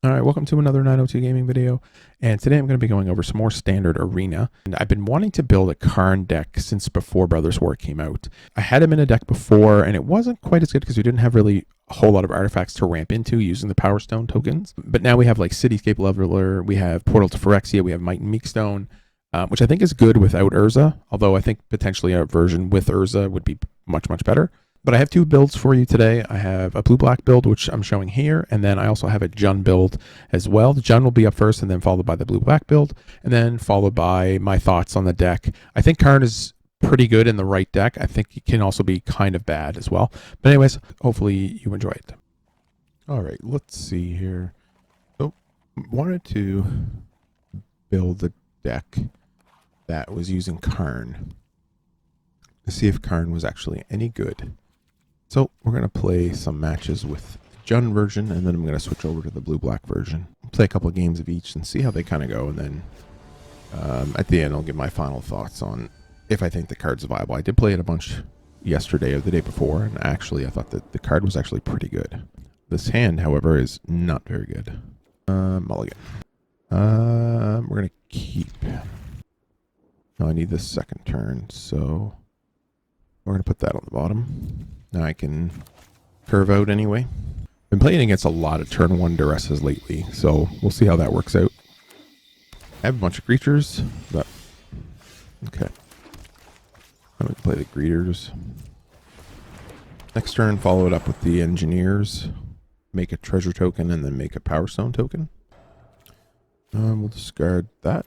All right, welcome to another 902 gaming video, and today I'm going to be going over some more standard arena. And I've been wanting to build a Karn deck since before Brothers War came out. I had him in a deck before, and it wasn't quite as good because we didn't have really a whole lot of artifacts to ramp into using the Powerstone tokens. But now we have like Cityscape Leveler, we have Portal to Phyrexia, we have Might and Meekstone, which I think is good without Urza, although I think potentially a version with Urza would be much, much better. But I have two builds for you today. I have a blue-black build, which I'm showing here, and then I also have a Jun build as well. The Jun will be up first, and then followed by the blue-black build, and then followed by my thoughts on the deck. I think Karn is pretty good in the right deck. I think he can also be kind of bad as well. But anyways, hopefully you enjoy it. All right, let's see here. So, wanted to build a deck that was using Karn to see if Karn was actually any good. So we're going to play some matches with the Jun version, and then I'm going to switch over to the blue-black version. Play a couple of games of each and see how they kind of go, and then at the end I'll give my final thoughts on if I think the card's viable. I did play it a bunch yesterday or the day before, and actually I thought that the card was actually pretty good. This hand, however, is not very good. Mulligan. We're going to keep. Now I need this second turn, so we're going to put that on the bottom. Now I can curve out anyway. Been playing against a lot of turn 1 Duresses lately, so we'll see how that works out. I have a bunch of creatures, but okay. I'm going to play the greeters. Next turn, follow it up with the engineers. Make a treasure token and then make a Powerstone token. We'll discard that.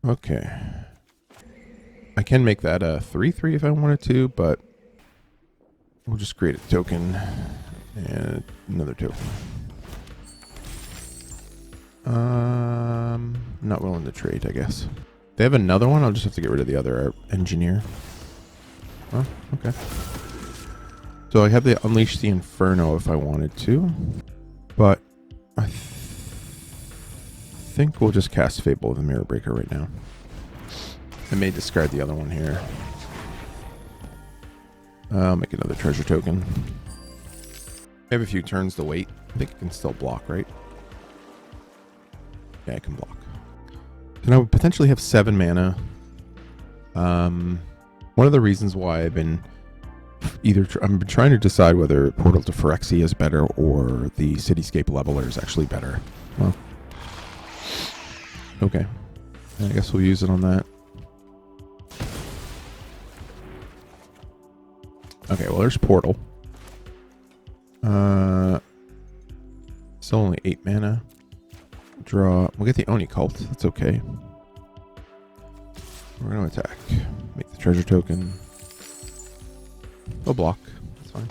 Okay. I can make that a 3/3 if I wanted to, but we'll just create a token and another token. Not willing to trade, I guess. If they have another one, I'll just have to get rid of the other engineer. Oh, okay. So I have to unleash the Inferno if I wanted to, but I think we'll just cast Fable of the Mirror Breaker right now. I may discard the other one here. I'll make another treasure token. I have a few turns to wait. I think I can still block, right? Yeah, I can block. And I would potentially have 7 mana. One of the reasons why I've been I'm trying to decide whether Portal to Phyrexia is better or the Cityscape Leveler is actually better. Well, okay. I guess we'll use it on that. Okay, well, there's Portal. Still only 8 mana. Draw. We'll get the Oni Cult. That's okay. We're going to attack. Make the treasure token. We'll block. That's fine.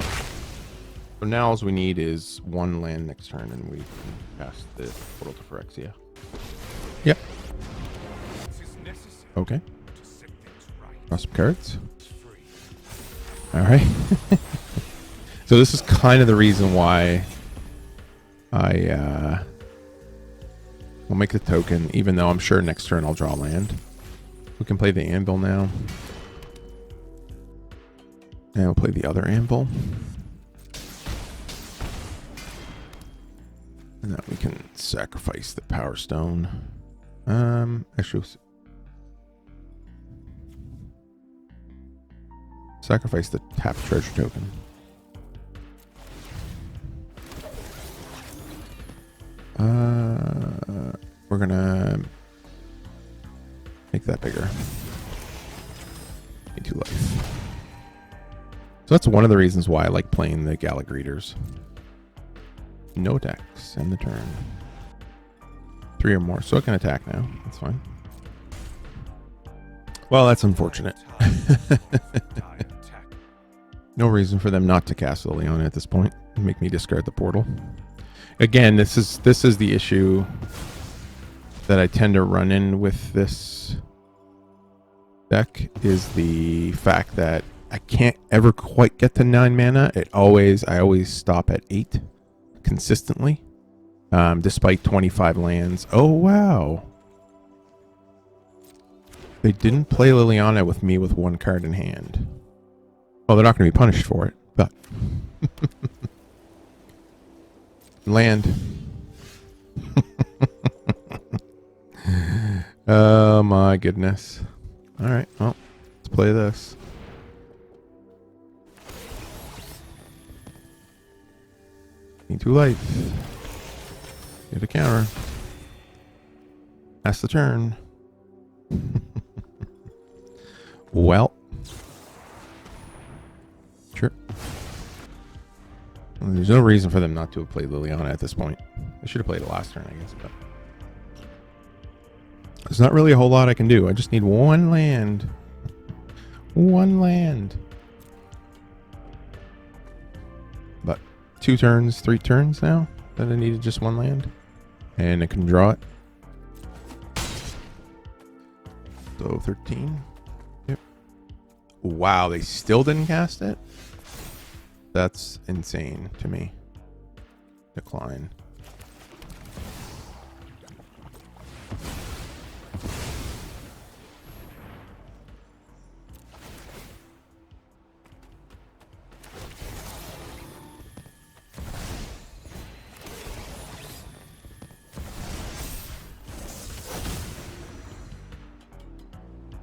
So now all we need is 1 land next turn, and we can cast the Portal to Phyrexia. Yep. Okay. Draw some cards. All right. So this is kind of the reason why I will make the token, even though I'm sure next turn I'll draw land. We can play the Anvil now. And we'll play the other Anvil. And then we can sacrifice the Power Stone. Actually, sacrifice the tap treasure token. We're gonna make that bigger. Need 2 life. So that's one of the reasons why I like playing the Gala Greeters. No attacks. End the turn. 3 or more, so I can attack now. That's fine. Well, that's unfortunate. No reason for them not to cast Liliana at this point and make me discard the portal. Again, this is the issue that I tend to run in with this deck, is the fact that I can't ever quite get to 9 mana. I always stop at 8 consistently, despite 25 lands. Oh wow! They didn't play Liliana with me with 1 card in hand. Well, they're not going to be punished for it, but Land. Oh my goodness. All right, well, let's play this. Need 2 life. Get a counter. That's the turn. Well. Sure. Well, there's no reason for them not to have played Liliana at this point. They should have played it last turn, I guess, but there's not really a whole lot I can do. I just need 1 land. 1 land. But 2 turns, 3 turns now that I needed just 1 land. And I can draw it. So 13. Yep. Wow, they still didn't cast it? That's insane to me. Decline.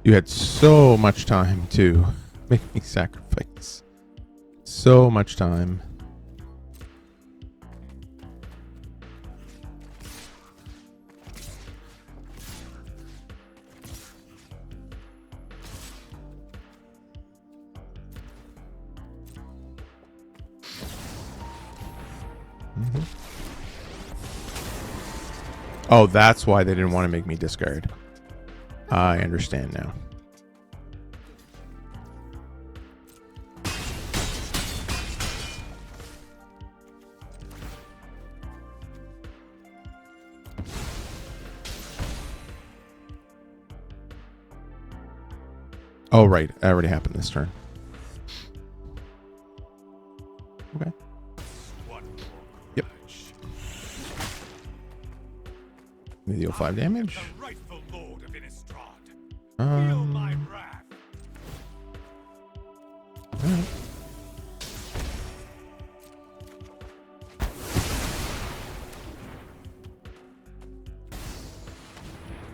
You had so much time to make me sacrifice. So much time. Mm-hmm. Oh, that's why they didn't want to make me discard. I understand now. Oh, right. That already happened this turn. Okay. Yep. Maybe deal 5 damage. Alright.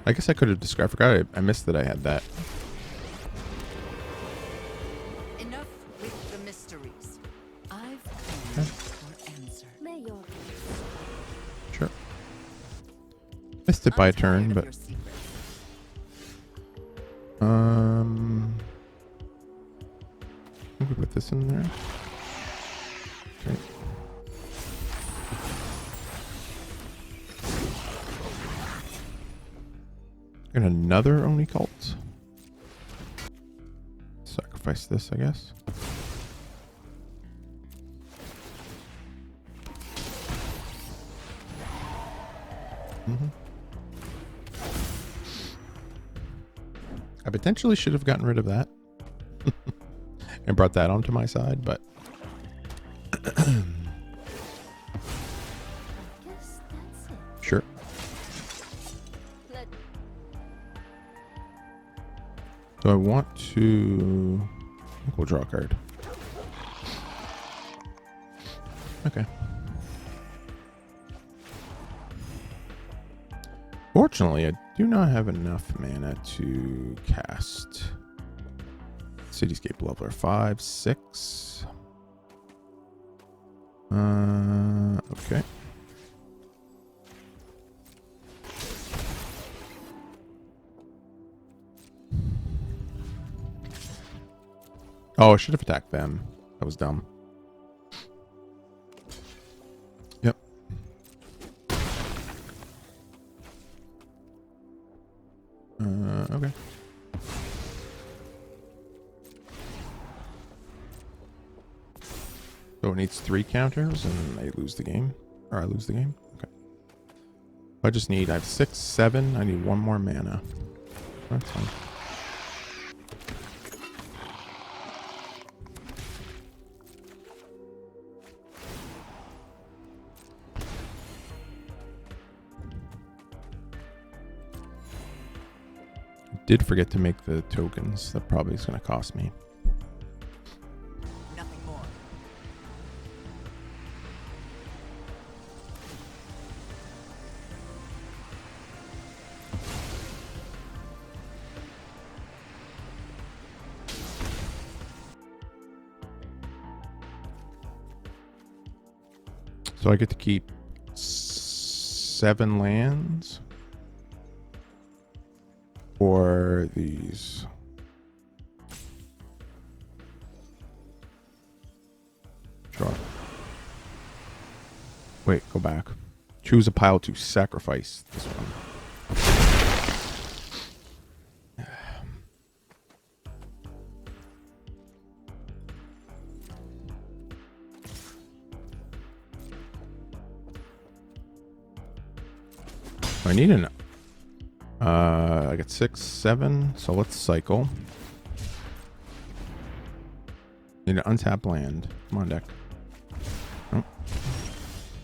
I guess I could have discarded. I forgot I missed that I had that. Enough with the mysteries. I've come for answer. Sure. Missed it by a turn, but I think we put this in there. Okay. And another Oni cult. Sacrifice this, I guess. Mm-hmm. I potentially should have gotten rid of that and brought that onto my side, but sure. So I want to... I think we'll draw a card. Okay. Fortunately, I do not have enough mana to cast Cityscape Leveler 5, 6. Okay. Oh, I should have attacked them. That was dumb. Yep. Okay. So it needs 3 counters and I lose the game. Or I lose the game? Okay. I just need, I have 6, 7. I need 1 more mana. That's fine. Did forget to make the tokens. That probably is going to cost me. Nothing more. So I get to keep 7 lands for these. Sure. Wait, go back. Choose a pile to sacrifice this one. I need an I got 6, 7, so let's cycle. Need an untapped land. Come on, deck. Oh.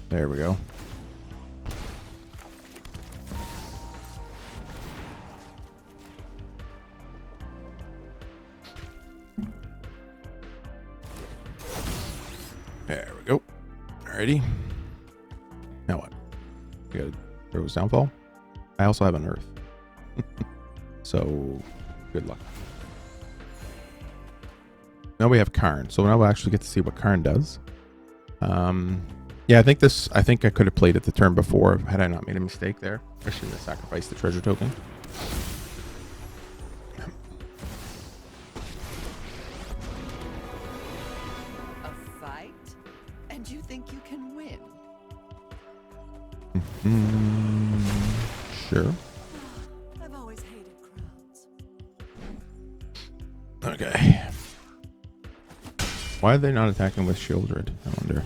There we go. There we go. Alrighty. Now what? We gotta throw his downfall. I also have an earth. So good luck. Now we have Karn. So now we'll actually get to see what Karn does. Yeah, I think I could have played it the turn before had I not made a mistake there. I shouldn't have sacrificed the treasure token. A fight? And you think you can win? Sure. I've always hated crowds. Okay. Why are they not attacking with Shieldred? I wonder.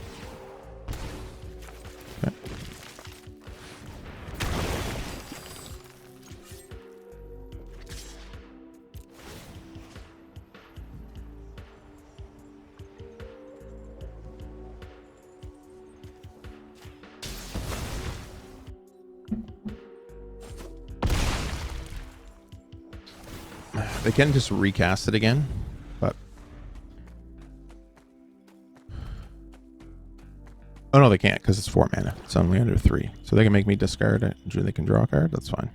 Okay. They can just recast it again, but oh no, they can't because it's 4 mana. It's only under 3, so they can make me discard it. They can draw a card. That's fine.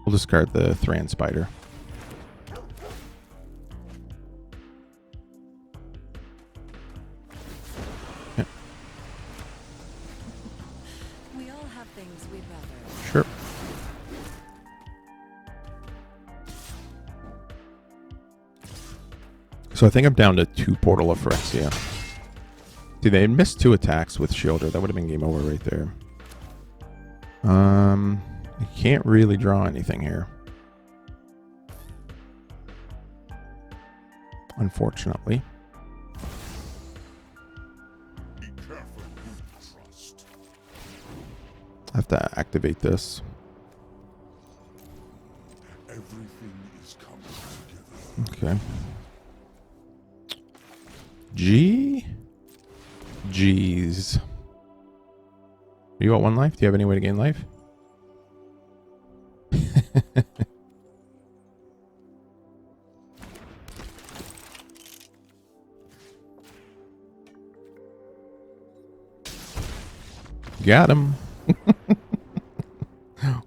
We'll discard the Thran Spider. Yeah. We all have things we'd rather. Sure. So I think I'm down to 2 Portal of Phyrexia. See, they missed 2 attacks with Shielder. That would have been game over right there. I can't really draw anything here, unfortunately. Be careful who you trust. I have to activate this. Everything is coming together. Okay. Jeez. You got 1 life? Do you have any way to gain life? Got him.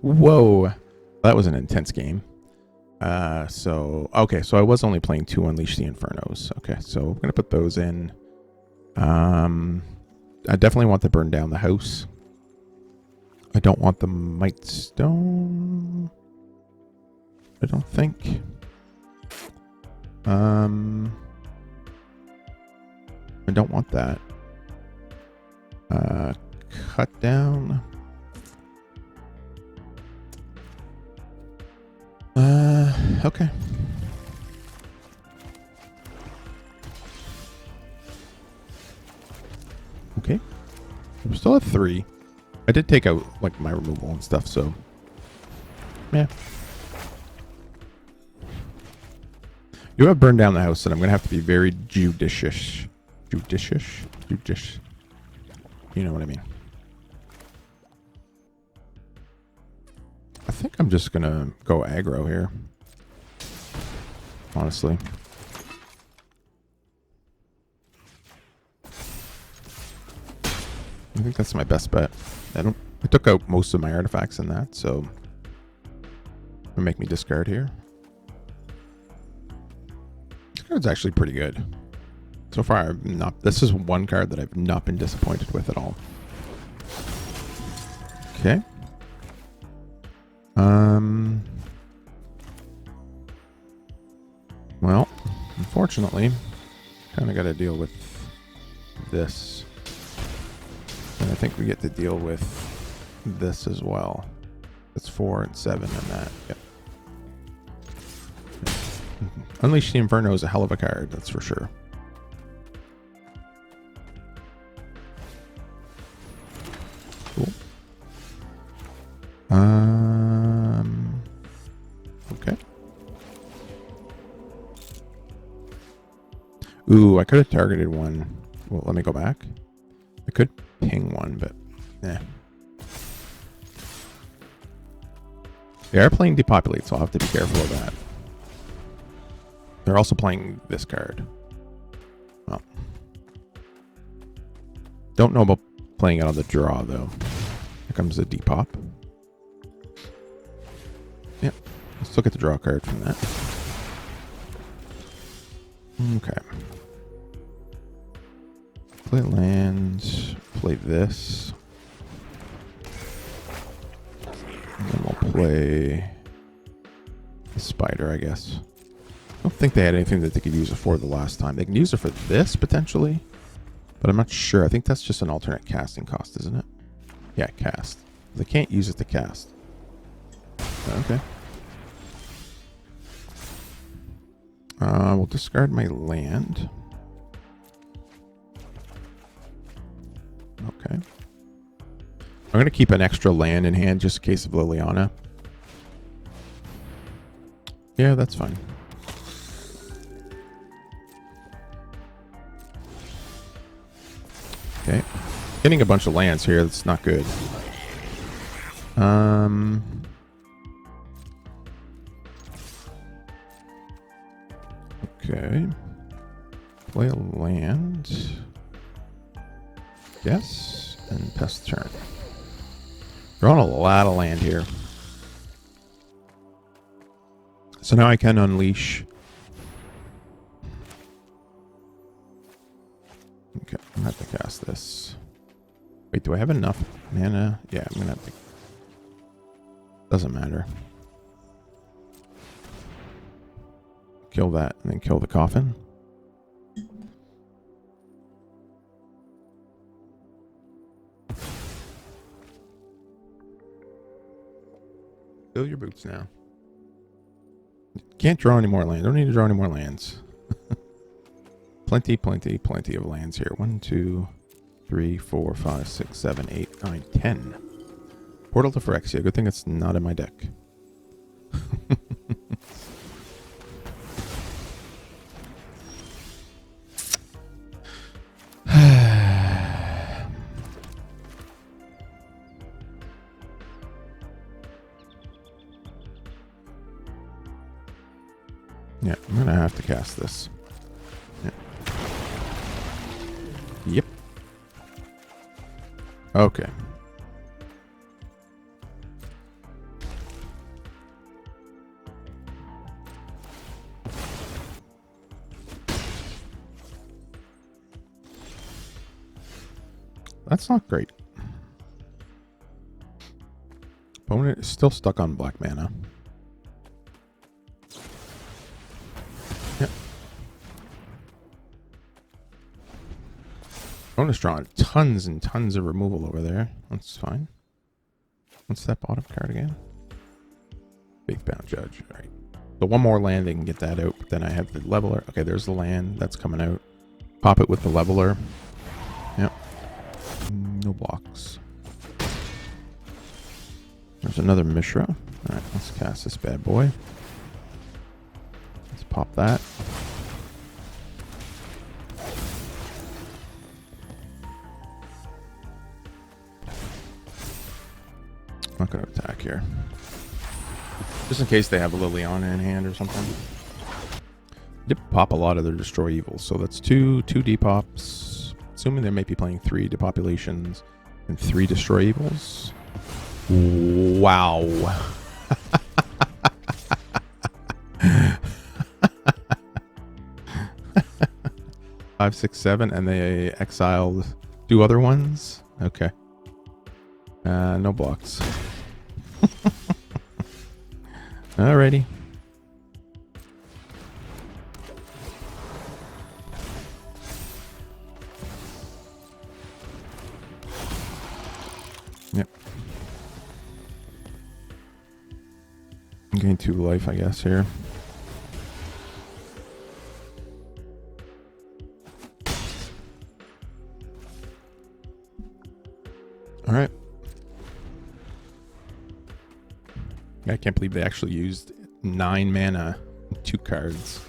Whoa. That was an intense game. Okay, so I was only playing 2 Unleash the Infernos. Okay, so I'm going to put those in. I definitely want to burn down the house. I don't want the Might Stone. I don't think. I don't want that. Cut down. Okay. Okay. We still have 3. I did take out like my removal and stuff, so yeah. You have burned down the house, and I'm gonna have to be very judicious. Judicious? You know what I mean. I think I'm just gonna go aggro here. Honestly. I think that's my best bet. I took out most of my artifacts in that, so it'll make me discard here. This card's actually pretty good. So far, this is one card that I've not been disappointed with at all. Okay. Well, unfortunately, kind of got to deal with this. And I think we get to deal with this as well. That's 4 and 7 and that. Yep. Unleash the Inferno is a hell of a card, that's for sure. Cool. Okay. Ooh, I could have targeted one. Well, let me go back. I could ping one, but nah. They are playing Depopulate, so I'll have to be careful of that. They're also playing this card. Well, don't know about playing it on the draw, though. Here comes the Depop. Yep. Let's look at the draw card from that. Okay. Play land. Play this. And then we'll play the spider, I guess. I don't think they had anything that they could use it for the last time. They can use it for this, potentially. But I'm not sure. I think that's just an alternate casting cost, isn't it? Yeah, cast. They can't use it to cast. Okay. We'll discard my land. Okay. I'm going to keep an extra land in hand just in case of Liliana. Yeah, that's fine. Okay. Getting a bunch of lands here, that's not good. Okay. Play a land. Yes. And pest turn. Drawing a lot of land here. So now I can unleash. Okay, I'm gonna have to cast this. Wait, do I have enough mana? Yeah, I'm gonna have to. Doesn't matter. Kill that and then kill the coffin. Fill your boots now. Can't draw any more land. Don't need to draw any more lands. Plenty of lands here. 1, 2, 3, 4, 5, 6, 7, 8, 9, 10. Portal to Phyrexia. Good thing it's not in my deck. Yeah, I'm gonna have to cast this. Yeah. Yep. Okay. That's not great. Opponent is still stuck on black mana. Yep. Opponent's drawing tons and tons of removal over there. That's fine. What's that bottom card again? Big Bound Judge. All right. So one more land, they can get that out. But then I have the leveler. Okay, there's the land. That's coming out. Pop it with the leveler. Yep. No blocks. There's another Mishra. All right, let's cast this bad boy. Let's pop that. Not going to attack here. Just in case they have a Liliana in hand or something. Did pop a lot of their Destroy Evils. So that's two depops. Assuming they may be playing 3 depopulations and 3 Destroy Evils. Wow. 5, 6, 7, and they exiled 2 other ones. Okay. No blocks. Alrighty. Yep. Gain 2 life, I guess, here. Alright. I can't believe they actually used 9 mana, 2 cards.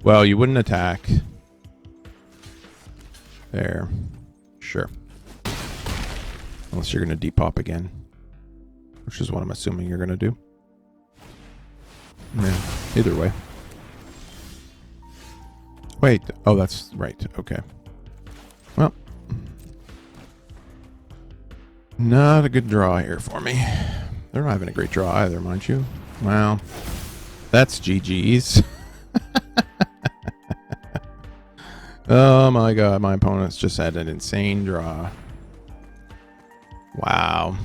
Well, you wouldn't attack. There. Sure. Unless you're going to depop again. Which is what I'm assuming you're going to do. Yeah, either way. Wait. Oh, that's right. Okay. Well. Not a good draw here for me. They're not having a great draw either, mind you. Wow. That's GG's. Oh my god, my opponents just had an insane draw. Wow.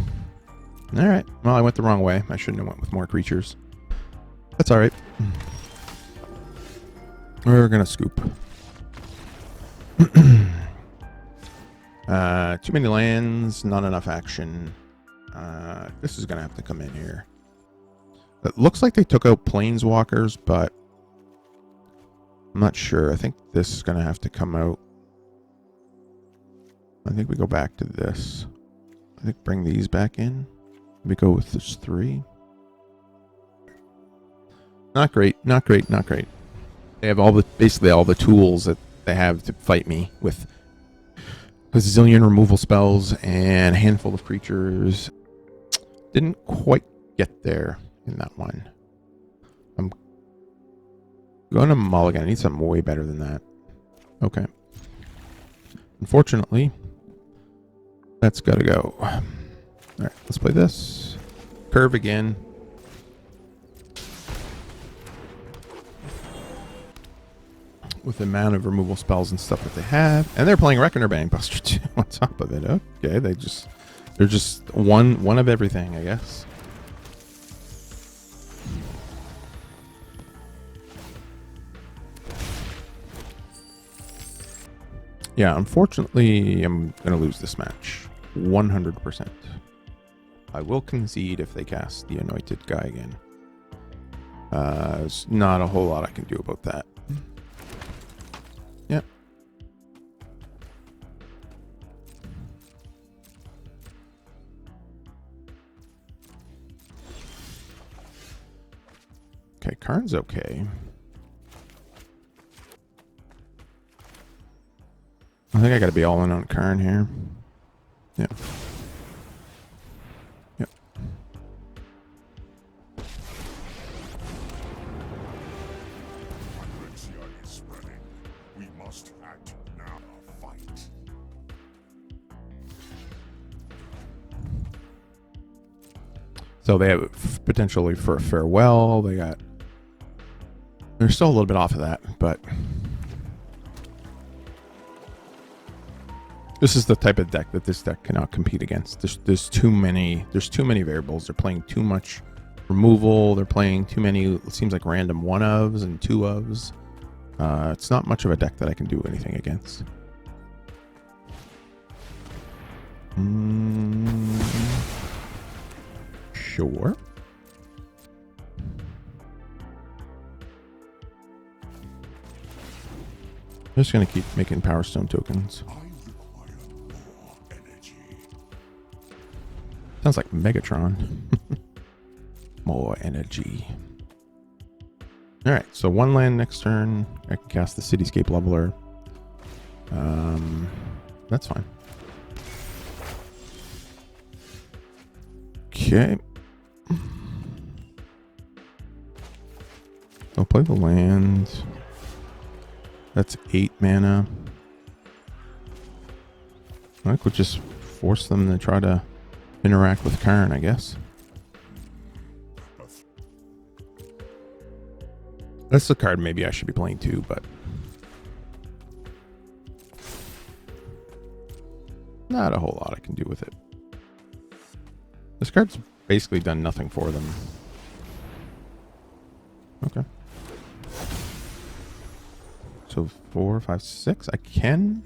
Alright. Well, I went the wrong way. I shouldn't have went with more creatures. That's alright. We're gonna scoop. Too many lands, not enough action. This is gonna have to come in here. It looks like they took out planeswalkers, but I'm not sure. I think this is gonna have to come out. I think we go back to this. I think bring these back in. We go with this 3. Not great, not great, not great. They have basically all the tools that they have to fight me with a zillion removal spells and a handful of creatures. Didn't quite get there in that one. I'm going to mulligan. I need something way better than that. Okay. Unfortunately, that's got to go. All right, let's play this. Curve again. With the amount of removal spells and stuff that they have. And they're playing Reckoner Bankbuster too on top of it. Okay, they're just one of everything, I guess. Yeah, unfortunately, I'm going to lose this match. 100%. I will concede if they cast the Anointed guy again. There's not a whole lot I can do about that. Yep. Okay, Karn's okay. I think I gotta be all in on Karn here. Yep. Yep. Pyrexia is spreading. We must act now. Fight. So they have potentially for a farewell. They're still a little bit off of that, but this is the type of deck that this deck cannot compete against. There's too many variables. They're playing too much removal. They're playing too many, it seems like random 1-ofs and 2-ofs. It's not much of a deck that I can do anything against. Sure. I'm just gonna keep making Powerstone tokens. I require more energy. Sounds like Megatron. More energy. Alright, so 1 land next turn. I can cast the Cityscape Leveler. That's fine. Okay. I'll play the land. That's 8 mana. I could just force them to try to interact with Karn, I guess. That's the card maybe I should be playing too, but Not a whole lot I can do with it. This card's basically done nothing for them. Okay. So 4, 5, 6. I can.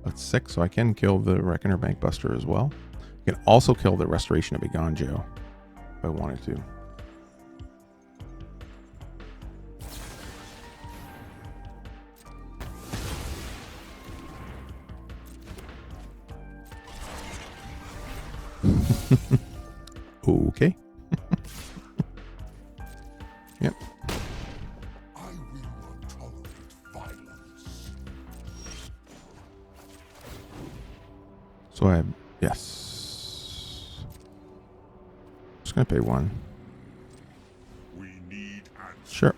That's 6, so I can kill the Reckoner Bankbuster as well. I can also kill the Restoration of Iganjo if I wanted to. Okay. Yep. I will not tolerate violence. So I have, yes. Just gonna pay 1. We need answers. Sure.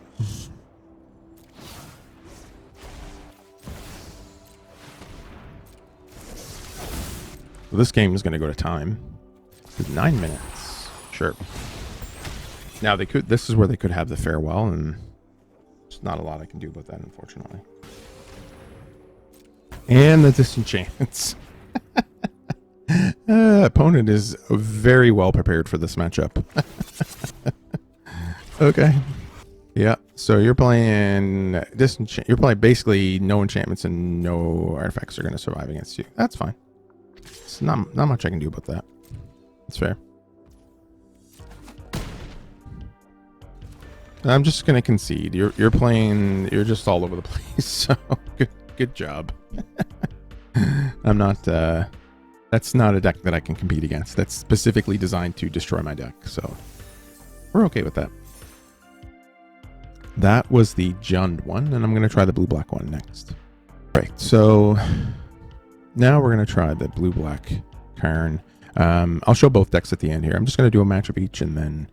So this game is gonna go to time. It's 9 minutes. Sure. Now they could. This is where they could have the farewell, and there's not a lot I can do about that, unfortunately. And the disenchantments. Opponent is very well prepared for this matchup. Okay. Yeah. So you're playing disenchant. You're playing basically no enchantments and no artifacts are going to survive against you. That's fine. It's not much I can do about that. That's fair. I'm just gonna concede. You're playing. You're just all over the place. So good job. I'm not. That's not a deck that I can compete against. That's specifically designed to destroy my deck. So we're okay with that. That was the Jund one, and I'm gonna try the blue-black one next. Right. So now we're gonna try the blue-black Karn. I'll show both decks at the end here. I'm just gonna do a match of each, and then.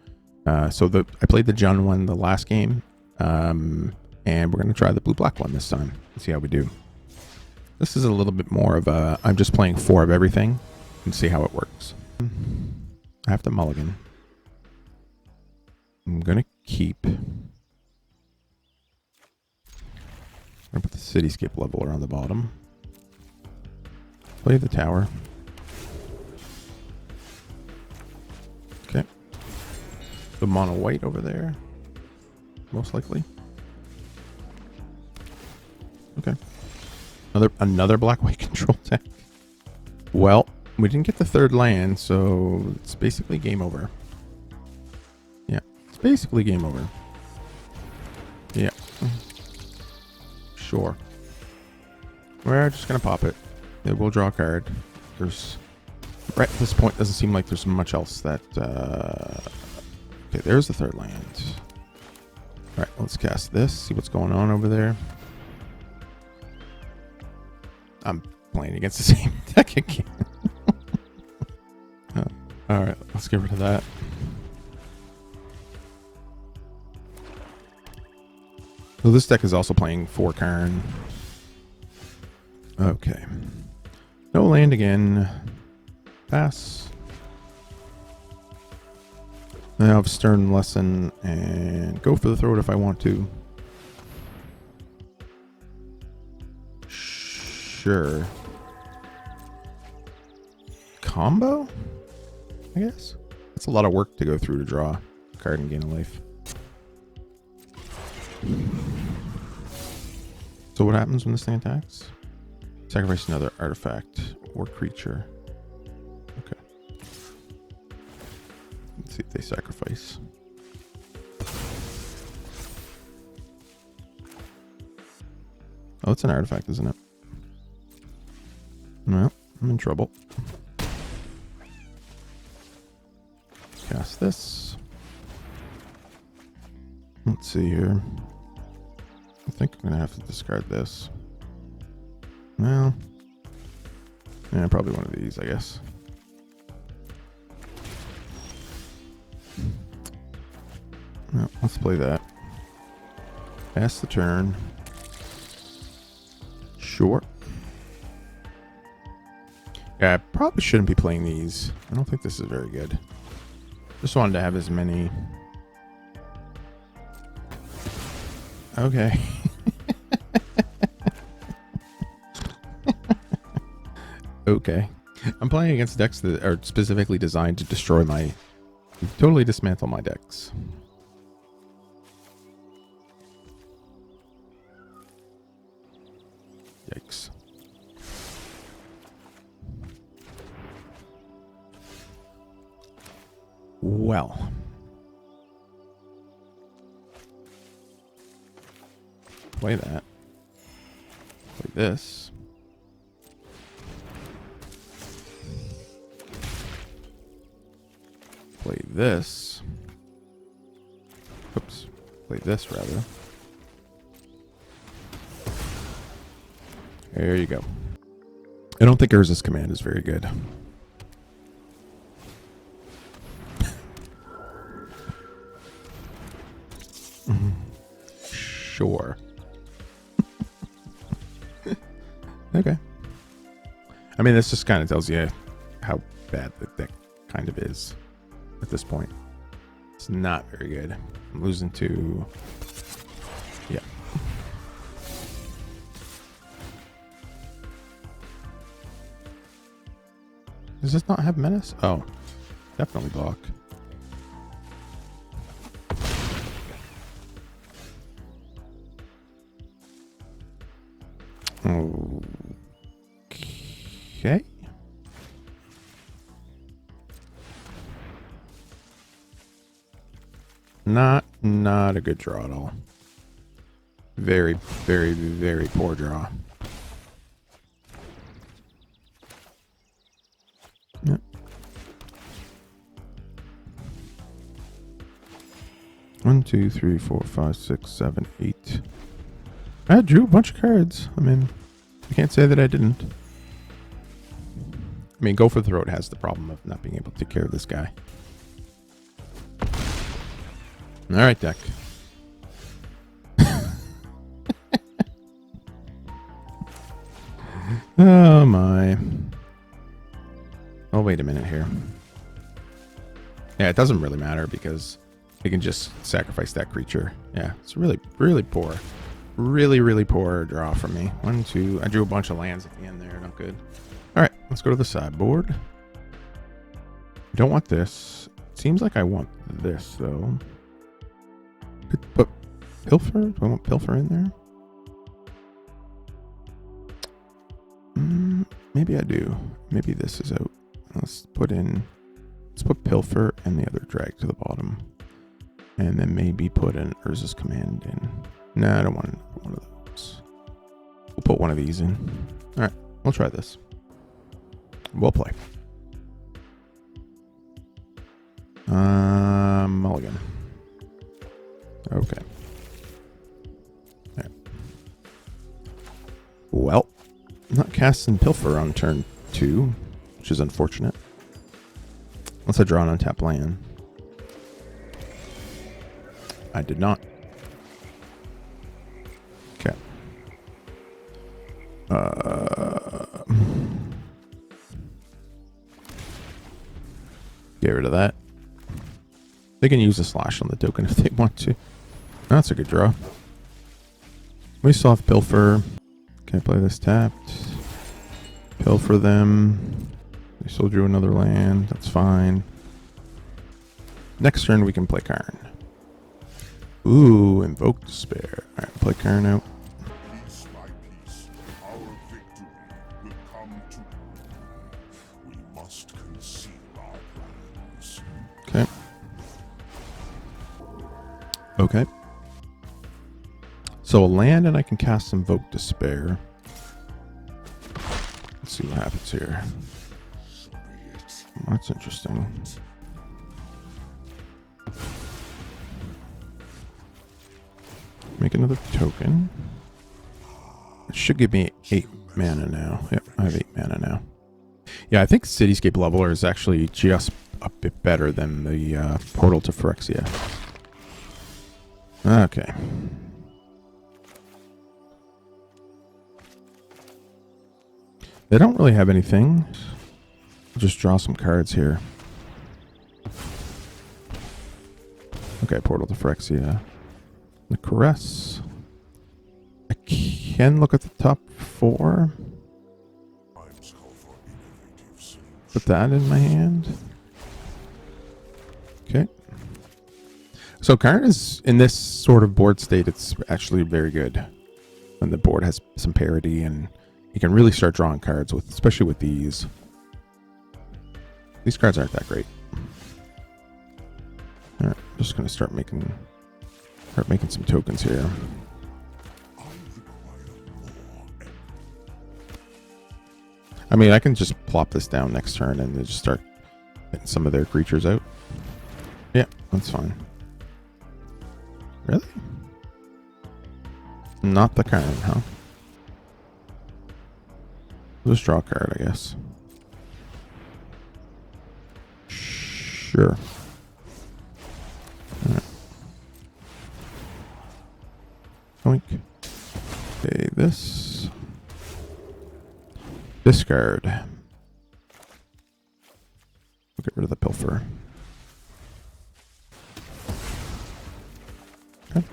So I played the Jund one the last game, and we're going to try the blue-black one this time and see how we do. This is a little bit more of a, I'm just playing 4 of everything and see how it works. I have to mulligan. I'm going to keep. I'm going to put the cityscape leveler on the bottom. Play the tower. Okay. The mono white over there, most likely. Okay. Another black white control deck. Well, we didn't get the 3rd land, so it's basically game over. Yeah, it's basically game over. Yeah. Sure. We're just gonna pop it. Yeah, we'll draw a card. There's right at this point doesn't seem like there's much else that okay, there's the 3rd land. All right, let's cast this, see what's going on over there. I'm playing against the same deck again. All right, let's get rid of that. So this deck is also playing 4 Karn. Okay. No land again. Pass. I have Stern Lesson and go for the throat if I want to. Sure. Combo? I guess. That's a lot of work to go through to draw a card and gain a life. So what happens when this thing attacks? Sacrifice another artifact or creature. Okay. Let's see if they sacrifice. Oh, it's an artifact, isn't it? Well, I'm in trouble. Cast this. Let's see here. I think I'm going to have to discard this. Well, yeah, probably one of these, I guess. No, let's play that. Pass the turn. Sure. Yeah, I probably shouldn't be playing these. I don't think this is very good. Just wanted to have as many. Okay. Okay. I'm playing against decks that are specifically designed to destroy my... totally dismantle my decks. Yikes. Well. Play that. Play this. Play this. Oops. Play this, rather. There you go. I don't think Urza's command is very good. Sure. Okay. I mean, this just kind of tells you how bad the deck kind of is at this point. It's not very good. I'm losing to... yeah. Does this not have menace? Oh, definitely block. Okay. Not a good draw at all. Very, very, very poor draw. Yep. 1, 2, 3, 4, 5, 6, 7, 8. I drew a bunch of cards. I mean, I can't say that I didn't. I mean, Go for the Throat has the problem of not being able to take care of this guy. All right, deck. Oh my. Oh, wait a minute here. Yeah, it doesn't really matter because they can just sacrifice that creature. Yeah, it's really, really poor. Really, really poor draw for me. 1, 2. I drew a bunch of lands at the end there. Not good. All right, let's go to the sideboard. Don't want this. Seems like I want this, though. Could put Pilfer? Do I want Pilfer in there? Maybe I do. Maybe this is out. Let's put Pilfer and the other drag to the bottom. And then maybe put an Urza's Command in. No, I don't want one of those. We'll put one of these in. All right, we'll try this. We'll play. Mulligan. Okay. All right. Well, I'm not casting Pilfer on turn 2, which is unfortunate. Unless I draw an untapped land. I did not. Okay. Get rid of that. They can use a slash on the token if they want to. That's a good draw. We still have Pilfer. Can't play this tapped. Pilfer them. They still drew another land. That's fine. Next turn we can play Karn. Ooh, Invoke Despair. Alright, play Karn out. Piece by piece, our victory will come to. We must conceal our plans. Okay. Okay. So a land and I can cast Invoke Despair. Let's see what happens here. That's interesting. Make another token. It should give me 8 mana now. Yep, I have 8 mana now. Yeah, I think Cityscape Leveler is actually just a bit better than the Portal to Phyrexia. Okay. They don't really have anything. Just draw some cards here. Okay, Portal to Phyrexia. The Caress. I can look at the top 4. Times call for innovative solutions. Put that in my hand. Okay. So Karn is, in this sort of board state, it's actually very good. When the board has some parity and you can really start drawing cards with, especially with these. These cards aren't that great. Alright, just gonna start making some tokens here. I require more. I mean, I can just plop this down next turn and then just start getting some of their creatures out. Yeah, that's fine. Really? Not the Karn, huh? Just draw a card, I guess. Sure. Alright. Oink. Okay, this. Discard. We'll get rid of the pilfer. Okay.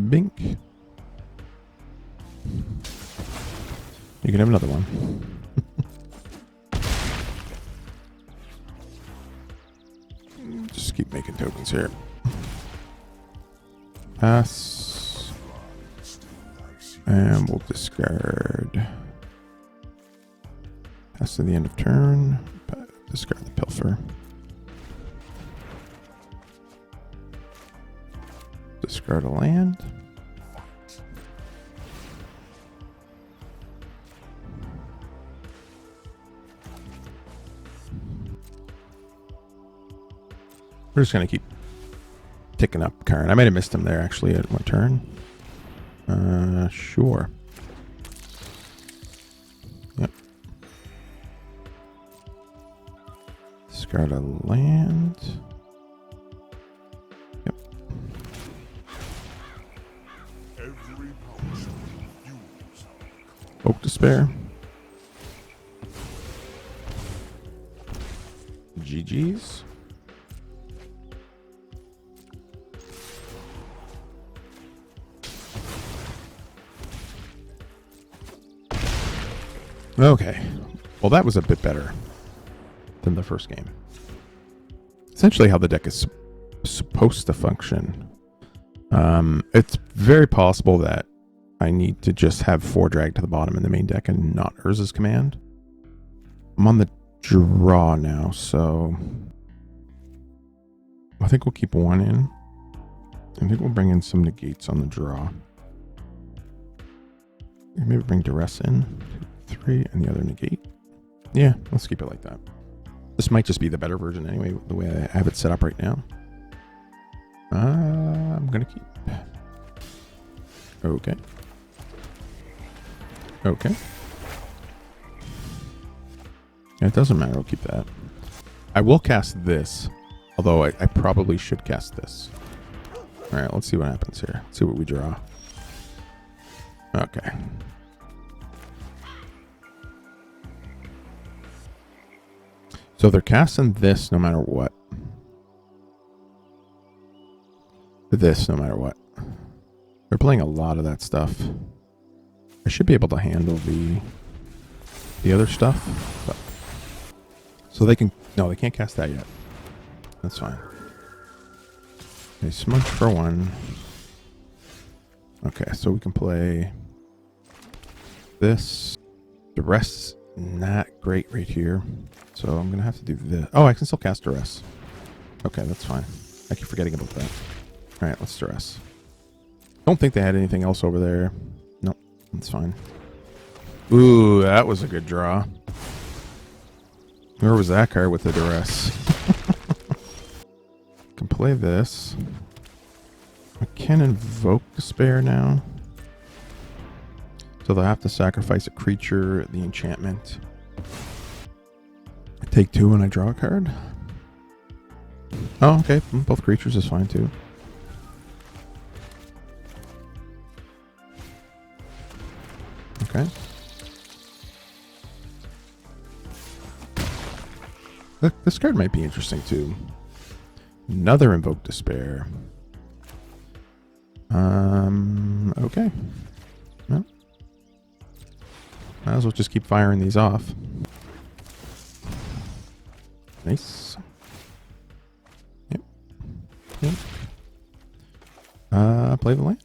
Bink. You can have another one. Just keep making tokens here. Pass. And we'll discard. Pass to the end of turn. Discard the pilfer. Discard a land. We're just going to keep ticking up Karn. I might have missed him there actually at my turn. Sure. Yep. Discard a land. Yep. Every potion fuels Oak Despair. GG's. Okay. Well, that was a bit better than the first game. Essentially how the deck is supposed to function. It's very possible that I need to just have 4 drag to the bottom in the main deck and not Urza's command. I'm on the draw now, so I think we'll keep 1 in. I think we'll bring in some negates on the draw. Maybe bring Duress in. 3 and the other negate. Yeah, let's keep it like that. This might just be the better version anyway, the way I have it set up right now. I'm gonna keep. Okay. Okay. It doesn't matter, I'll keep that. I will cast this, although I probably should cast this. Alright, let's see what happens here. Let's see what we draw. Okay. So they're casting this no matter what. This no matter what. They're playing a lot of that stuff. I should be able to handle the other stuff. But. So they can... No, they can't cast that yet. That's fine. They smudge for 1. Okay, so we can play this. The rest's not great right here. So I'm going to have to do this. Oh, I can still cast Duress. Okay, that's fine. I keep forgetting about that. Alright, let's Duress. Don't think they had anything else over there. Nope, that's fine. Ooh, that was a good draw. Where was that card with the Duress? Can play this. I can invoke Despair now. So they'll have to sacrifice a creature, the enchantment. I take 2 and I draw a card. Oh, okay. Both creatures is fine too. Okay. Look, this card might be interesting too. Another Invoke Despair. Okay. Well, might as well just keep firing these off. Nice. Yep. Yep. Play the land.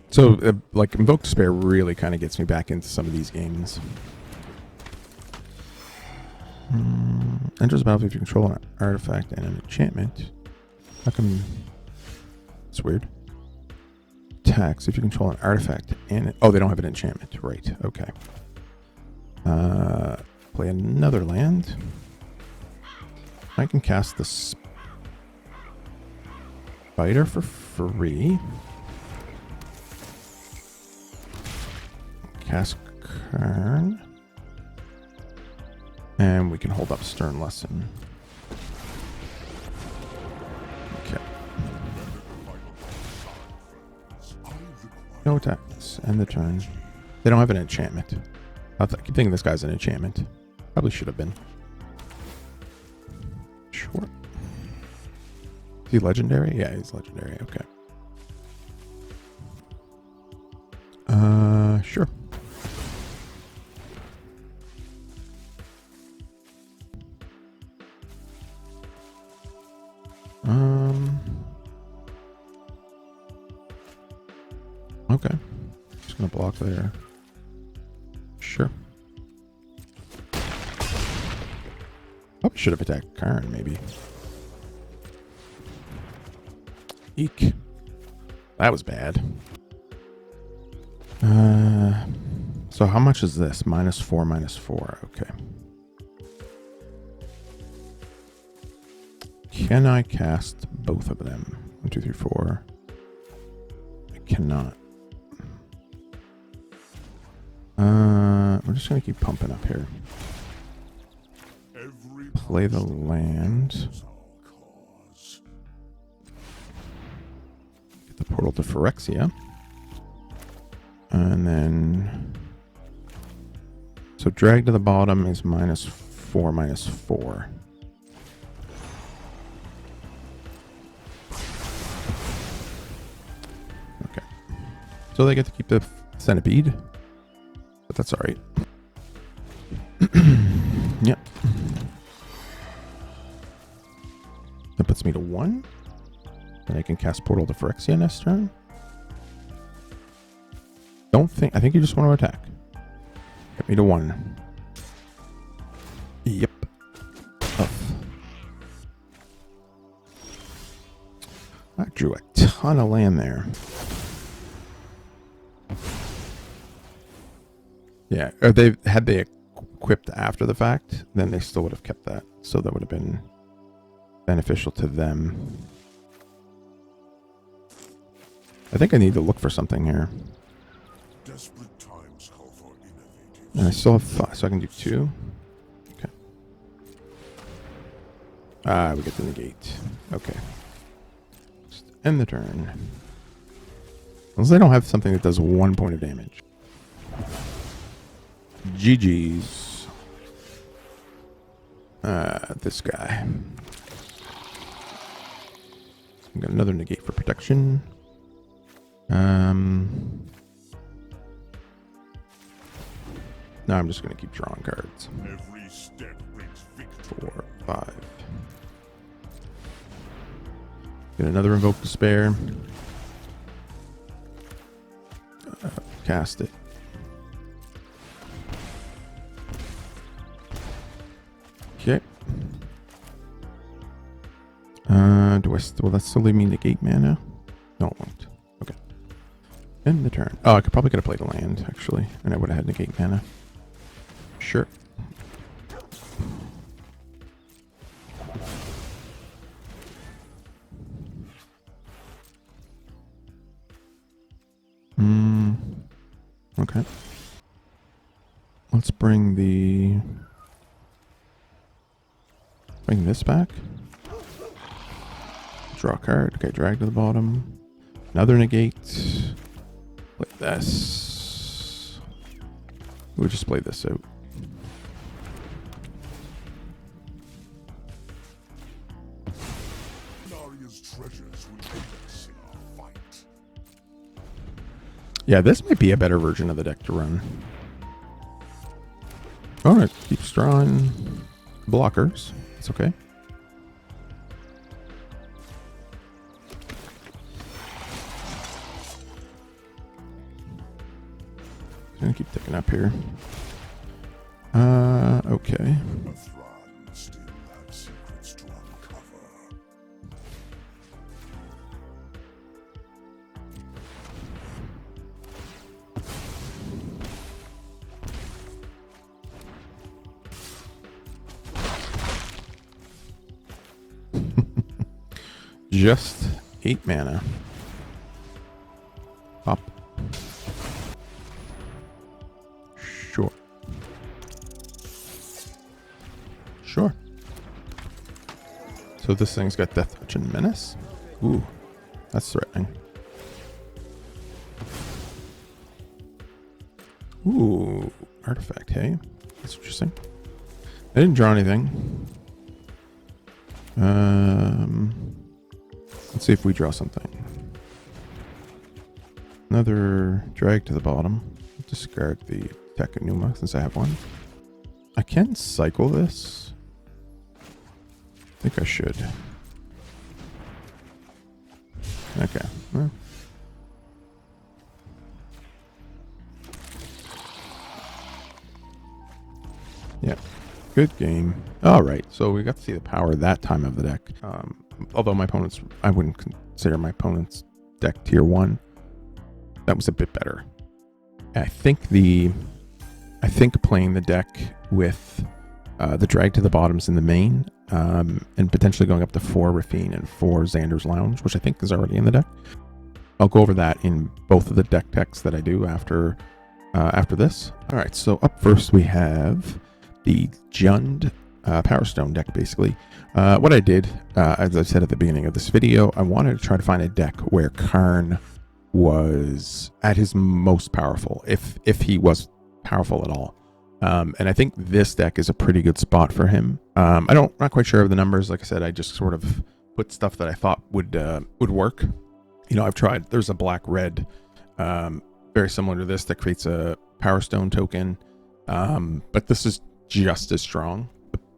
So, like, Invoke Despair really kind of gets me back into some of these games. Enters the battlefield if you control an artifact and an enchantment. How come... It's weird. Attacks if you control an artifact and... Oh, they don't have an enchantment. Right. Okay. Play another land. I can cast the Spider for free. Cast Karn. And we can hold up Stern Lesson. Okay. No attacks. End the turn. They don't have an enchantment. I keep thinking this guy's an enchantment. Probably should have been. Sure. Is he legendary? Yeah, he's legendary. Okay. Sure. Okay. Just gonna block there. Sure. Probably should have attacked Karn, maybe. Eek. That was bad. So how much is this? -4, -4. Okay. Can I cast both of them? 1, 2, 3, 4. I cannot. We're just gonna keep pumping up here. Play the land. Get the portal to Phyrexia. And then... So drag to the bottom is -4, -4. Okay. So they get to keep the centipede. But that's alright. Yep. That puts me to 1. And I can cast Portal to Phyrexia next turn. I think you just want to attack. Get me to 1. Yep. Oh. I drew a ton of land there. Yeah, or had they equipped after the fact, then they still would have kept that. So that would have been beneficial to them. I think I need to look for something here. Desperate times call for innovative. And I still have 5, so I can do 2. Okay. We get to negate. Okay. Just end the turn. Unless they don't have something that does 1 point of damage. GG's. This guy. I've got another negate for protection. No, I'm just going to keep drawing cards. Every step brings victory. 4, 5. Get another Invoke Despair. Cast it. Okay. Will that still leave me negate mana? No, it won't. Okay. End the turn. Oh, I probably could have played a land, actually, and I would have had negate mana. Sure. Okay. Let's bring the Bring this back. Draw a card. Okay, drag to the bottom. Another negate. Play this. We'll just play this out. Naria's treasures will aid us in our fight. Yeah, this might be a better version of the deck to run. Alright, keeps drawing blockers. It's okay. Gonna keep ticking up here. Okay. Thran still have secrets to uncover. Just 8 mana. Pop. Sure. Sure. So this thing's got Death Touch and Menace. Ooh, that's threatening. Ooh, artifact, hey? That's interesting. I didn't draw anything. Let's see if we draw something. Another drag to the bottom. Discard the Tekanuma since I have one. I can cycle this. I think I should. Okay. Well. Yeah. Good game. All right. So we got to see the power that time of the deck. Although my opponent's, I wouldn't consider my opponent's deck tier 1. That was a bit better. I think playing the deck with the drag to the bottoms in the main, and potentially going up to 4 Rafine and 4 Xander's Lounge, which I think is already in the deck. I'll go over that in both of the deck techs that I do after this. All right, so up first we have the Jund Powerstone deck, basically. What I did, as I said at the beginning of this video, I wanted to try to find a deck where Karn was at his most powerful, if he was powerful at all. And I think this deck is a pretty good spot for him. Not quite sure of the numbers. Like I said, I just sort of put stuff that I thought would work. You know, I've tried. There's a black-red, very similar to this, that creates a Powerstone token, but this is just as strong.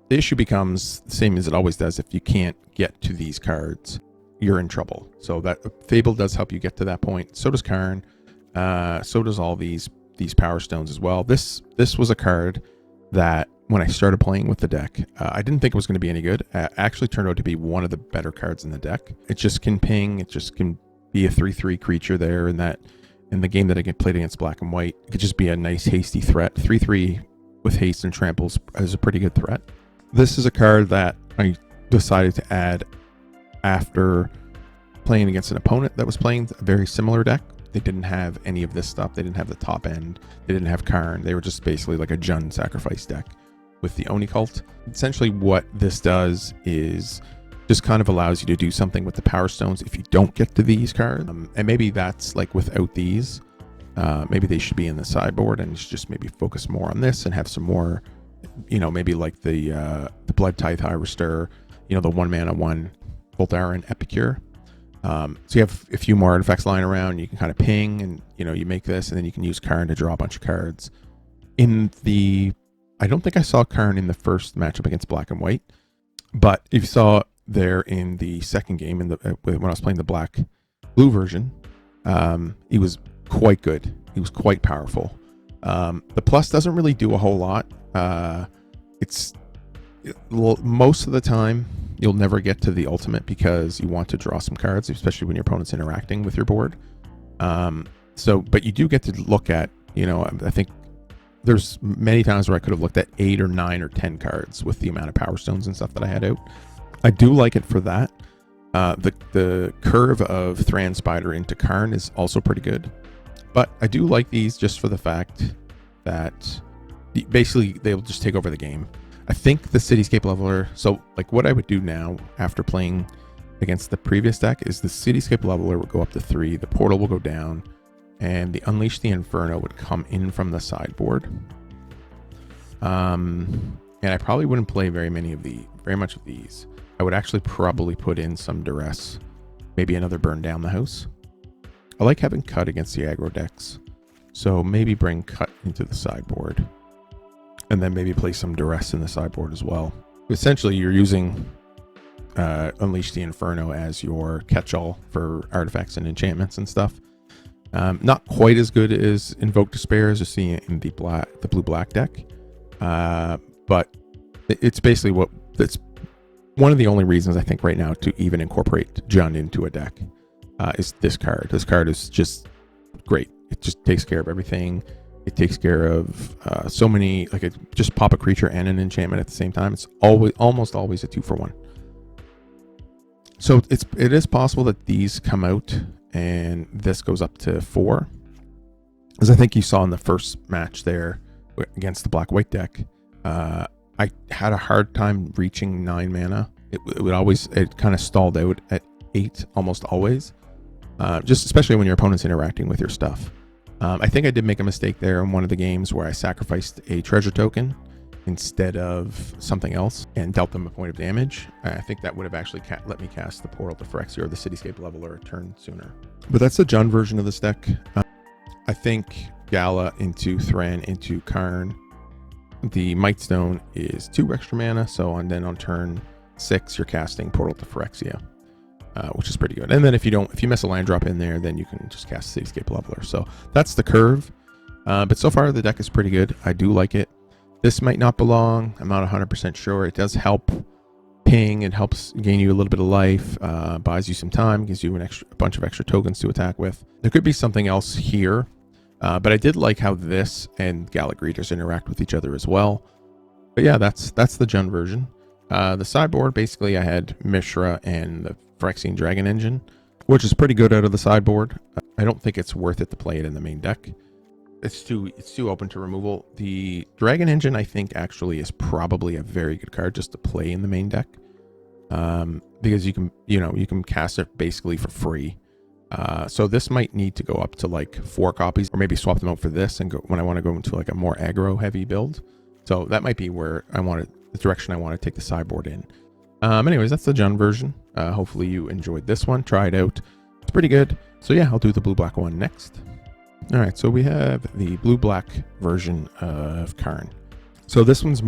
The issue becomes the same as it always does. If you can't get to these cards, you're in trouble. So that Fable does help you get to that point. So does Karn. So does all these Powerstones as well. This was a card that when I started playing with the deck, I didn't think it was going to be any good. Actually turned out to be one of the better cards in the deck. It just can ping. It just can be a 3/3 creature there. In the game that I get played against Black and White, it could just be a nice hasty threat. 3/3 with haste and tramples is a pretty good threat. This is a card that I decided to add after playing against an opponent that was playing a very similar deck. They didn't have any of this stuff. They didn't have the top end. They didn't have Karn. They were just basically like a Jund sacrifice deck with the Oni cult. Essentially what this does is just kind of allows you to do something with the Powerstones if you don't get to these cards. And maybe that's like without these. Maybe they should be in the sideboard and just maybe focus more on this and have some more, you know, maybe like the Blood Tithe Harvester, you know, the 1-mana 1 Voltaren Epicure. So you have a few more artifacts lying around. You can kind of ping and, you know, you make this and then you can use Karn to draw a bunch of cards. I don't think I saw Karn in the first matchup against Black and White, but if you saw there in the second game when I was playing the black-blue version, he was quite good. He was quite powerful. The plus doesn't really do a whole lot. Most of the time you'll never get to the ultimate because you want to draw some cards, especially when your opponent's interacting with your board. But you do get to look at, you know, I think there's many times where I could have looked at 8 or 9 or 10 cards with the amount of Powerstones and stuff that I had out. I do like it for that. The curve of Thran Spider into Karn is also pretty good. But I do like these just for the fact that basically they'll just take over the game. I think the Cityscape Leveler, so like what I would do now after playing against the previous deck is the Cityscape Leveler would go up to 3, the Portal will go down, and the Unleash the Inferno would come in from the sideboard. And I probably wouldn't play very much of these. I would actually probably put in some Duress, maybe another Burn Down the House. I like having Cut against the aggro decks, so maybe bring Cut into the sideboard, and then maybe play some Duress in the sideboard as well. Essentially, you're using Unleash the Inferno as your catch-all for artifacts and enchantments and stuff. Not quite as good as Invoke Despair as you see in the blue-black deck, but it's basically it's one of the only reasons I think right now to even incorporate Jund into a deck is this card. This card is just great. It just takes care of everything. It takes care of so many, like it just pop a creature and an enchantment at the same time. It's almost always a 2-for-1. So it is possible that these come out and this goes up to 4. As I think you saw in the first match there against the black-white deck, I had a hard time reaching 9 mana. It kind of stalled out at 8 almost always, just especially when your opponent's interacting with your stuff. I think I did make a mistake there in one of the games where I sacrificed a treasure token instead of something else and dealt them a point of damage. I think that would have actually let me cast the Portal to Phyrexia or the Cityscape Leveler a turn sooner. But that's the Jund version of this deck. I think Gala into Thran into Karn. The Mightstone is 2 extra mana, so then on turn 6 you're casting Portal to Phyrexia, which is pretty good. And then if you miss a land drop in there, then you can just cast Cityscape Leveler. So that's the curve. But so far the deck is pretty good. I do like it. This might not belong. I'm not 100% sure. It does help ping. It helps gain you a little bit of life, buys you some time, gives you a bunch of extra tokens to attack with. There could be something else here, but I did like how this and Gallic Readers interact with each other as well. But yeah, that's the Jund version. The sideboard, basically I had Mishra and the Phyrexian Dragon Engine, which is pretty good out of the sideboard. I don't think it's worth it to play it in the main deck. It's too open to removal. The Dragon Engine, I think, actually is probably a very good card just to play in the main deck, because you can cast it basically for free. So this might need to go up to like 4 copies, or maybe swap them out for this and go when I want to go into like a more aggro heavy build. So that might be where the direction I want to take the sideboard in. Anyways, that's the Jund version. Hopefully you enjoyed this one. Try it out. It's pretty good. So yeah, I'll do the blue-black one next. All right, so we have the blue-black version of Karn. So this one's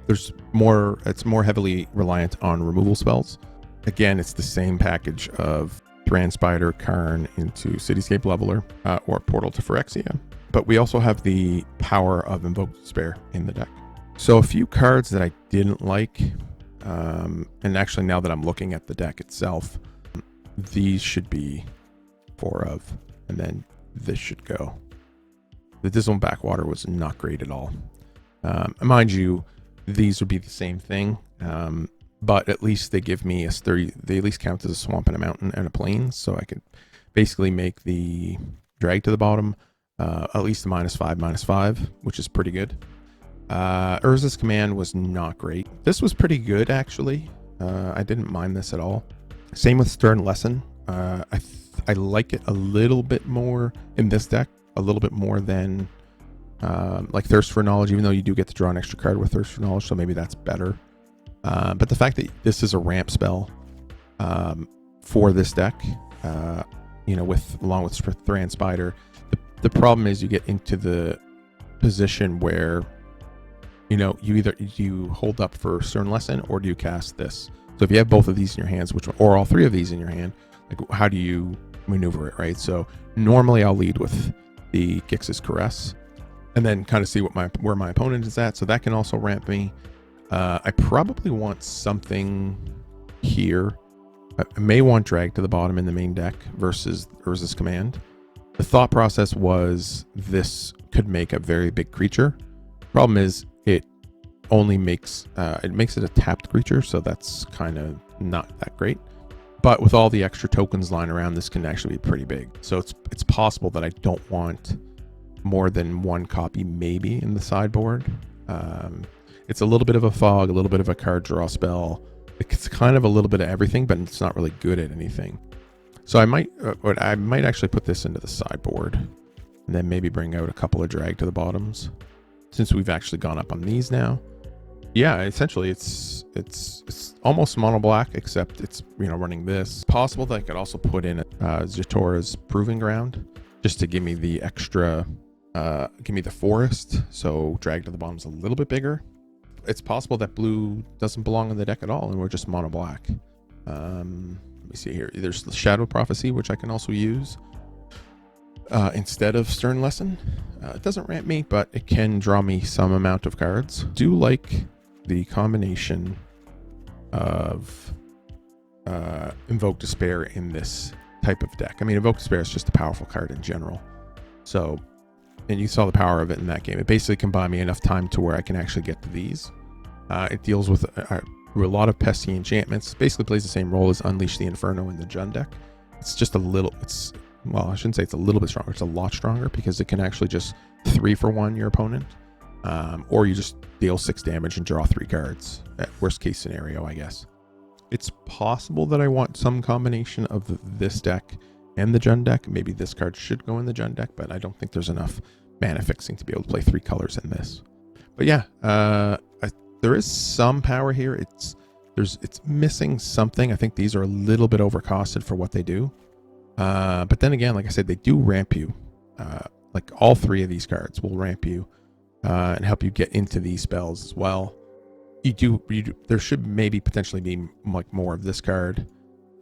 it's more heavily reliant on removal spells. Again, it's the same package of Thran Spider, Karn into Cityscape Leveler, or Portal to Phyrexia. But we also have the power of Invoke Despair in the deck. So a few cards that I didn't like, and actually now that I'm looking at the deck itself, these should be 4 of. And then this should go. The Dismal Backwater was not great at all. Mind you, these would be the same thing, but at least they give me they at least count as a swamp and a mountain and a plain, so I could basically make the drag to the bottom at least a -5/-5, which is pretty good. Urza's Command was not great. This was pretty good, actually. I didn't mind this at all. Same with Stern Lesson. I like it a little bit more in this deck, a little bit more than like Thirst for Knowledge, even though you do get to draw an extra card with Thirst for Knowledge, so maybe that's better. But the fact that this is a ramp spell for this deck, along with Thran Spider, the problem is you get into the position where you hold up for Stern Lesson, or do you cast this? So if you have both of these in your hands, or all 3 of these in your hand, like how do you maneuver it, right? So normally I'll lead with the Gix's Caress and then kind of see where my opponent is at, so that can also ramp me. I probably want something here. I may want Drag to the bottom in the main deck versus Urza's Command. The thought process was this could make a very big creature. Problem is it only makes it a tapped creature, so that's kind of not that great. But with all the extra tokens lying around, this can actually be pretty big. So it's possible that I don't want more than 1 copy maybe in the sideboard. It's a little bit of a fog, a little bit of a card draw spell. It's kind of a little bit of everything, but it's not really good at anything. So I might actually put this into the sideboard, and then maybe bring out a couple of drag to the bottoms, since we've actually gone up on these now. Yeah, essentially it's almost mono black, except it's, you know, running this. Possible that I could also put in Zatora's Proving Ground, just to give me the extra, give me the forest, so drag to the bottom's a little bit bigger. It's possible that blue doesn't belong in the deck at all, and we're just mono black. Let me see here. There's the Shadow Prophecy, which I can also use instead of Stern Lesson. It doesn't ramp me, but it can draw me some amount of cards. Do like the combination of Invoke Despair in this type of deck. I mean, Invoke Despair is just a powerful card in general. So, and you saw the power of it in that game. It basically can buy me enough time to where I can actually get to these. It deals with a lot of pesky enchantments. Basically plays the same role as Unleash the Inferno in the Jund deck. It's just a little, well, I shouldn't say it's a little bit stronger. It's a lot stronger, because it can actually just 3-for-1 your opponent. Or you just deal 6 damage and draw 3 cards. At worst case scenario, I guess. It's possible that I want some combination of this deck and the Jund deck. Maybe this card should go in the Jund deck, but I don't think there's enough mana fixing to be able to play 3 colors in this. But yeah, there is some power here. It's missing something. I think these are a little bit overcosted for what they do. But then again, like I said, they do ramp you. Like all 3 of these cards will ramp you and help you get into these spells as well. There should maybe potentially be like more of this card,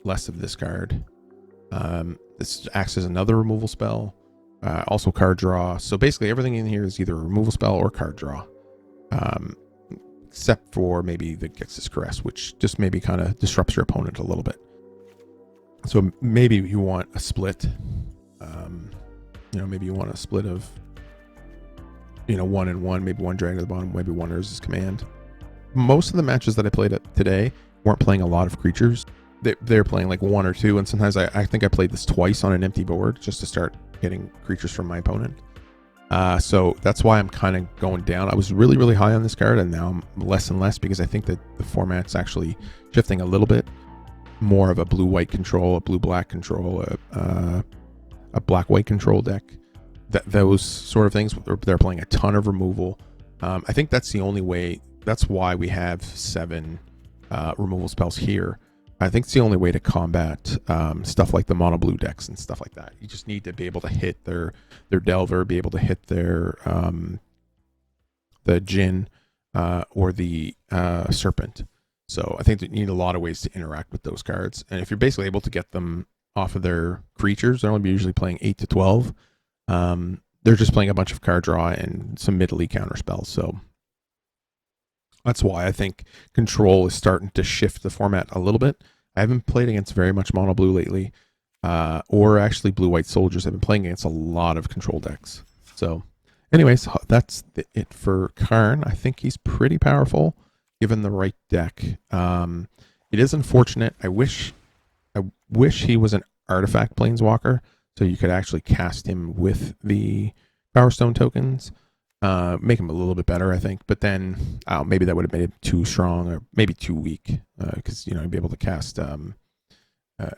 less of this card. This acts as another removal spell, also card draw. So basically everything in here is either a removal spell or card draw, except for maybe the Gix's Caress, which just maybe kind of disrupts your opponent a little bit. So maybe you want a split. Maybe you want a split of 1 and 1, maybe 1 drag to the bottom, maybe 1 Urza's Command. Most of the matches that I played today weren't playing a lot of creatures. They're playing like 1 or 2, and sometimes I think I played this twice on an empty board just to start getting creatures from my opponent. So that's why I'm kind of going down. I was really, really high on this card, and now I'm less and less, because I think that the format's actually shifting a little bit. More of a blue-white control, a blue-black control, a black-white control deck. Those sort of things. They're playing a ton of removal. I think that's the only way. That's why we have 7 removal spells here. I think it's the only way to combat stuff like the mono blue decks and stuff like that. You just need to be able to hit their Delver, be able to hit their the Djinn or the Serpent. So I think that you need a lot of ways to interact with those cards. And if you're basically able to get them off of their creatures, they're only usually playing 8 to 12. They're just playing a bunch of card draw and some middly counter spells. So that's why I think control is starting to shift the format a little bit. I haven't played against very much mono blue lately, or actually blue white soldiers. I've been playing against a lot of control decks. So anyways, that's it for Karn. I think he's pretty powerful given the right deck. It is unfortunate. I wish he was an artifact planeswalker, so you could actually cast him with the Powerstone tokens. Make him a little bit better, I think. But then maybe that would have made him too strong, or maybe too weak, because you'd be able to cast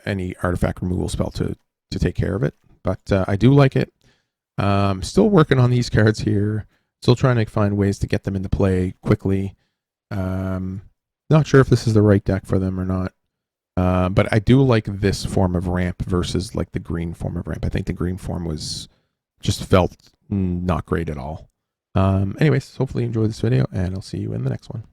any artifact removal spell to take care of it. But I do like it. Still working on these cards here. Still trying to find ways to get them into play quickly. Not sure if this is the right deck for them or not. But I do like this form of ramp versus like the green form of ramp. I think the green form just felt not great at all. Anyways, hopefully you enjoyed this video, and I'll see you in the next one.